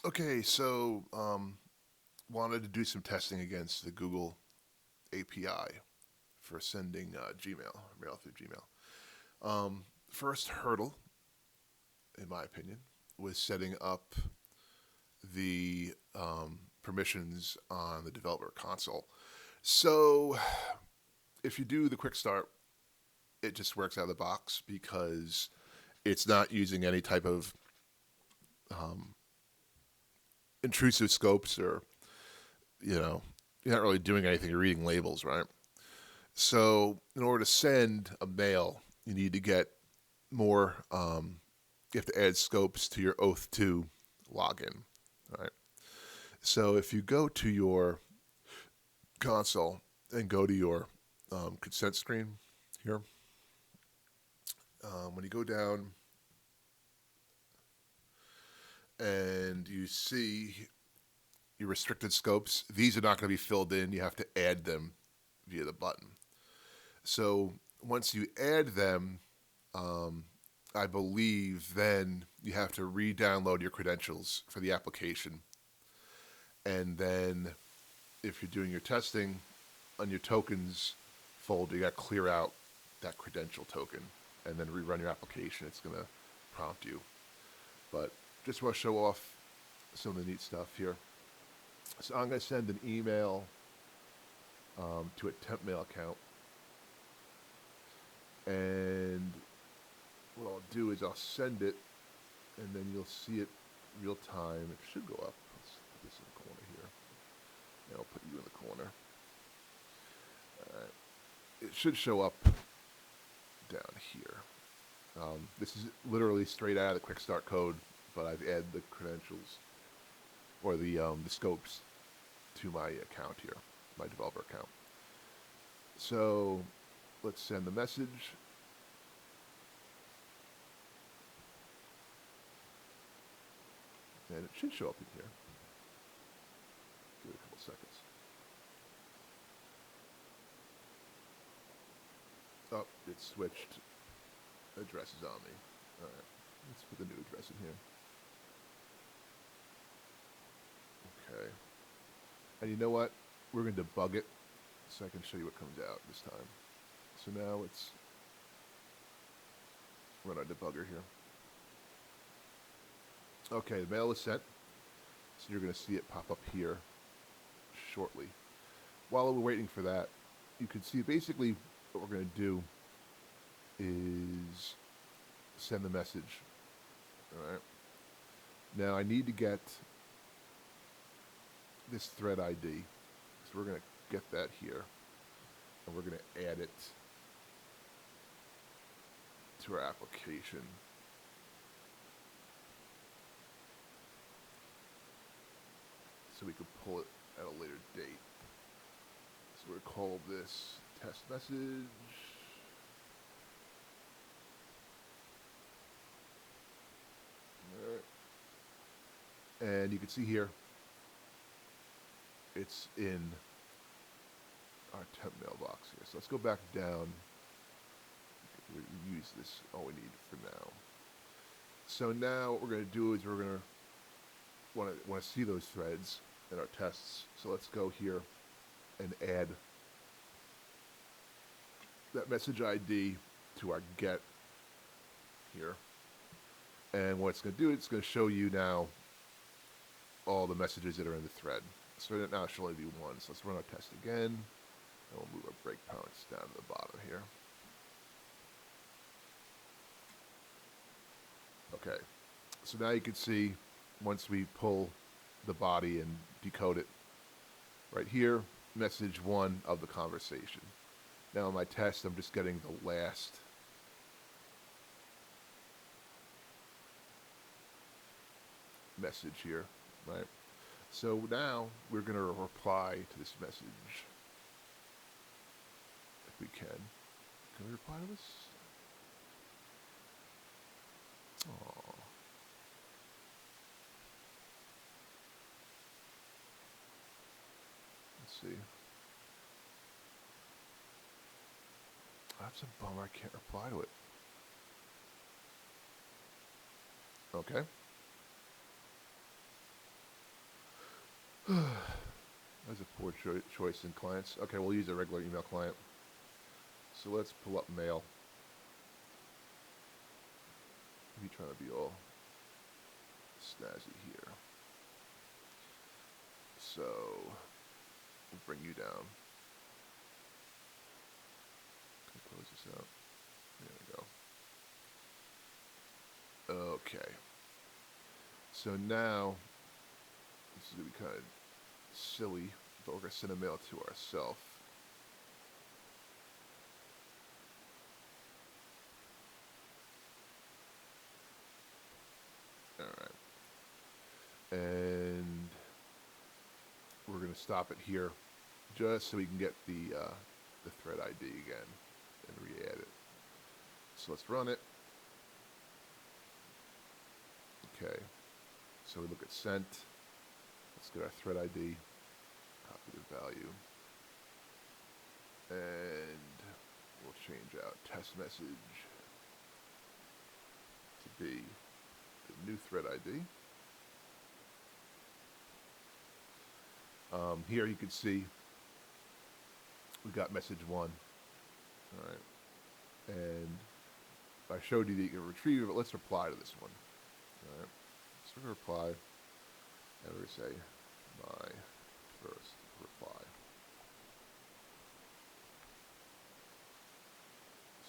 Okay, so wanted to do some testing against the Google API for sending Gmail, mail through Gmail. First hurdle, in my opinion, was setting up the permissions on the developer console. So if you do the quick start, it just works out of the box because it's not using any type of um, intrusive scopes or, you know, you're not really doing anything. You're reading labels, right? So, in order to send a mail, you need to get more. You have to add scopes to your Oath 2 login. Right. So, if you go to your console and go to your consent screen here, when you go down and you see your restricted scopes, these are not going to be filled in. You have to add them via the button. So, once you add them, um, I believe then you have to re-download your credentials for the application, and then if you're doing your testing on your tokens folder, you got to clear out that credential token, and then rerun your application. It's going to prompt you. But just want to show off some of the neat stuff here. So I'm going to send an email to a temp mail account, and what I'll do is I'll send it, and then you'll see it real time. It should go up. Let's put this in the corner here. And I'll put you in the corner. It should show up down here. This is literally straight out of the quick start code, but I've added the credentials or the scopes to my account here, my developer account. So let's send the message. And it should show up in here. Give it a couple seconds. Oh, it switched addresses on me. All right, let's put the new address in here. Okay. And you know what? We're going to debug it so I can show you what comes out this time. So now let's run our debugger here. Okay, the mail is sent. So you're going to see it pop up here shortly. While we're waiting for that, you can see basically what we're going to do is send the message. All right. Now I need to get this thread ID. So we're going to get that here. And we're going to add it to our application. So we can pull it at a later date. So we're going to call this test message. All right. And you can see here, it's in our temp mailbox here. So let's go back down. We use this all we need for now. So now what we're going to do is we're going to want to see those threads in our tests. So let's go here and add that message ID to our get here. And what it's going to do, it's going to show you now all the messages that are in the thread. So now it should only be one. So let's run our test again. And we'll move our breakpoints down to the bottom here. Okay. So now you can see once we pull the body and decode it, right here, message one of the conversation. Now in my test, I'm just getting the last message here, right? So now we're going to reply to this message. If we can. Can we reply to this? Oh. Let's see. That's a bummer. I can't reply to it. Okay. That's a poor choice in clients. Okay, we'll use a regular email client. So let's pull up mail. Me trying to be all snazzy here. So we'll bring you down. Close this out. There we go. Okay. So now this is gonna be kind of silly, but we're gonna send a mail to ourselves. All right, and we're gonna stop it here, just so we can get the thread ID again and re-add it. So let's run it. Okay. So we look at sent. Let's get our thread ID. Copy the value. And we'll change out test message to be the new thread ID. Here you can see we got message 1. All right. And I showed you that you can retrieve it, but let's reply to this one. All right. So we're going to reply, and we're going to say, my first reply.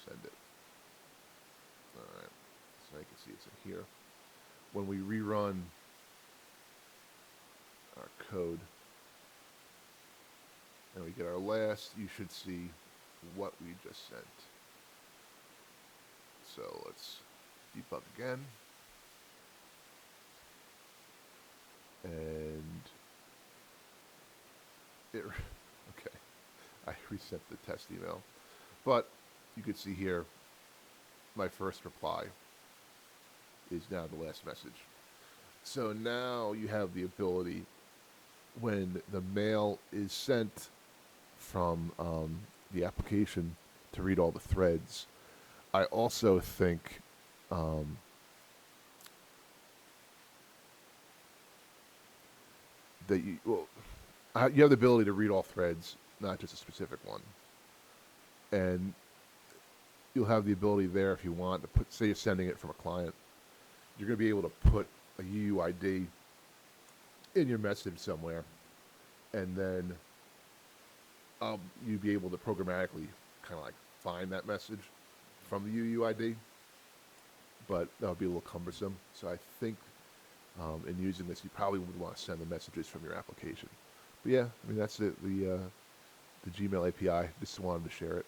Send it. All right. So you can see it's in here. When we rerun our code, and we get our last, you should see what we just sent. So let's debug again. And it, okay, I reset the test email. But you can see here, my first reply is now the last message. So now you have the ability, when the mail is sent from the application, to read all the threads. I also think that you have the ability to read all threads, not just a specific one. And you'll have the ability there, if you want, to put, say you're sending it from a client, you're going to be able to put a UUID in your message somewhere, and then you'd be able to programmatically kind of like find that message from the UUID, but that would be a little cumbersome. So I think in using this, you probably would want to send the messages from your application. But yeah, I mean, that's it, the Gmail API. Just wanted to share it.